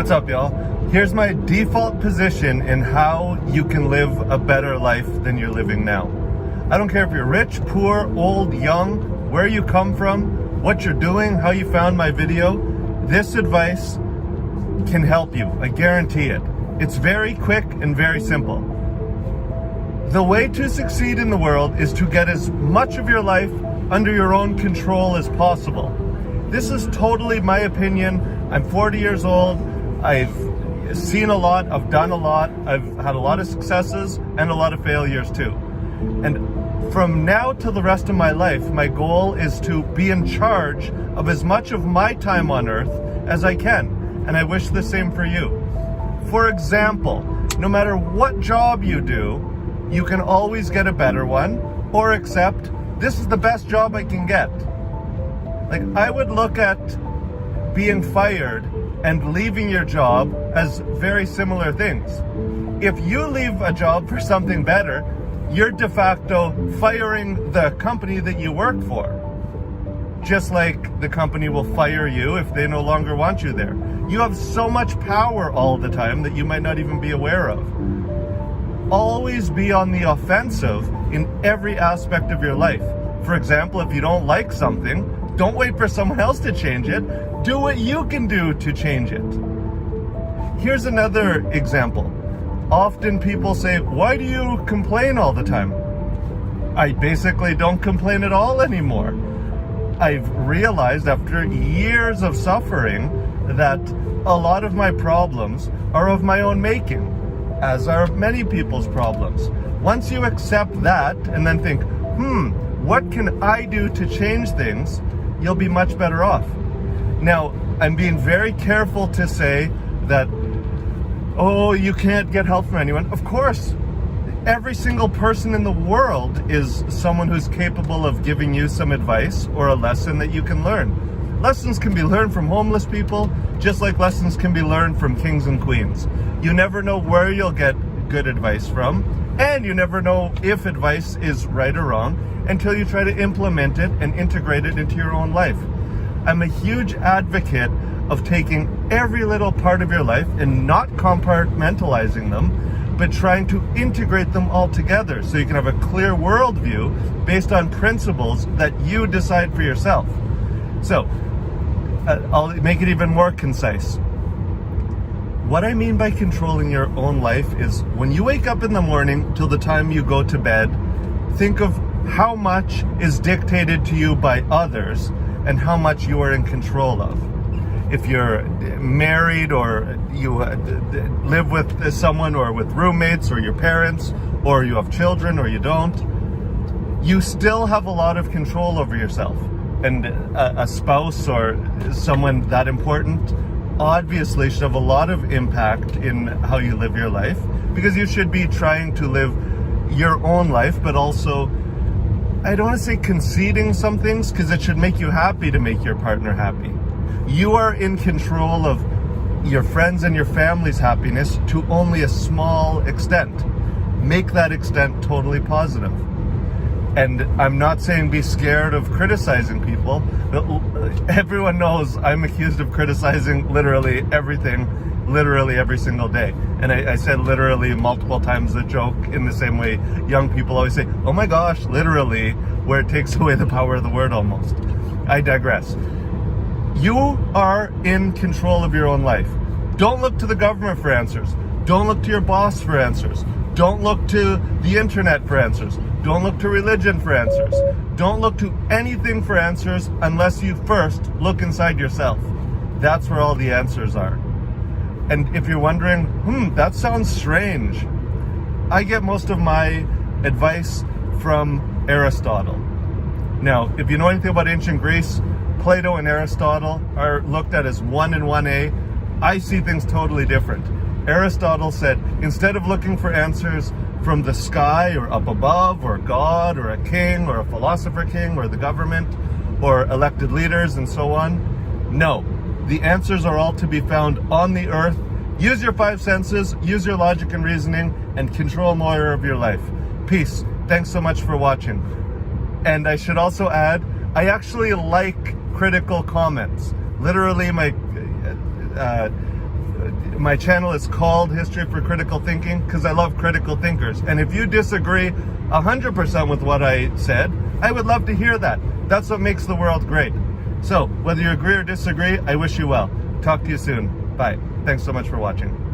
What's up, y'all? Here's my default position in how you can live a better life than you're living now. I don't care if you're rich, poor, old, young, where you come from, what you're doing, how you found my video. This advice can help you. I guarantee it. It's very quick and very simple. The way to succeed in the world is to get as much of your life under your own control as possible. This is totally my opinion. I'm 40 years old. I've seen a lot. I've done a lot. I've had a lot of successes and a lot of failures too. And from now till the rest of my life, my goal is to be in charge of as much of my time on earth as I can. And I wish the same for you. For example, no matter what job you do, you can always get a better one or accept this is the best job I can get. Like, I would look at being fired and leaving your job as very similar things. If you leave a job for something better, you're de facto firing the company that you work for. Just like the company will fire you if they no longer want you there. You have so much power all the time that you might not even be aware of. Always be on the offensive in every aspect of your life. For example, if you don't like something, don't wait for someone else to change it. Do what you can do to change it. Here's another example. Often people say, why do you complain all the time? I basically don't complain at all anymore. I've realized after years of suffering that a lot of my problems are of my own making, as are many people's problems. Once you accept that and then think, what can I do to change things? You'll be much better off. Now, I'm being very careful to say that, oh, you can't get help from anyone. Of course, every single person in the world is someone who's capable of giving you some advice or a lesson that you can learn. Lessons can be learned from homeless people, just like lessons can be learned from kings and queens. You never know where you'll get good advice from, and you never know if advice is right or wrong until you try to implement it and integrate it into your own life. I'm a huge advocate of taking every little part of your life and not compartmentalizing them, but trying to integrate them all together so you can have a clear worldview based on principles that you decide for yourself. So, I'll make it even more concise. What I mean by controlling your own life is when you wake up in the morning till the time you go to bed, think of how much is dictated to you by others and how much you are in control of. If you're married or you live with someone or with roommates or your parents or you have children or you don't, you still have a lot of control over yourself. And a spouse or someone that important obviously should have a lot of impact in how you live your life, because you should be trying to live your own life, but also, I don't want to say conceding some things, because it should make you happy to make your partner happy. You are in control of your friends and your family's happiness to only a small extent. Make that extent totally positive. And I'm not saying be scared of criticizing people, but everyone knows I'm accused of criticizing literally everything, literally every single day. And I said literally multiple times a joke in the same way young people always say, oh my gosh, literally, where it takes away the power of the word almost. I digress. You are in control of your own life. Don't look to the government for answers. Don't look to your boss for answers. Don't look to the internet for answers. Don't look to religion for answers. Don't look to anything for answers unless you first look inside yourself. That's where all the answers are. And if you're wondering, that sounds strange, I get most of my advice from Aristotle. Now, if you know anything about ancient Greece, Plato and Aristotle are looked at as 1 and 1A. I see things totally different. Aristotle said, instead of looking for answers from the sky or up above or God or a king or a philosopher king or the government or elected leaders and so on, no, the answers are all to be found on the earth. Use your 5 senses, use your logic and reasoning, and control more of your life. Peace. Thanks so much for watching. And I should also add, I actually like critical comments. Literally, my My channel is called History for Critical Thinking because I love critical thinkers. And if you disagree 100% with what I said, I would love to hear that. That's what makes the world great. So whether you agree or disagree, I wish you well. Talk to you soon. Bye. Thanks so much for watching.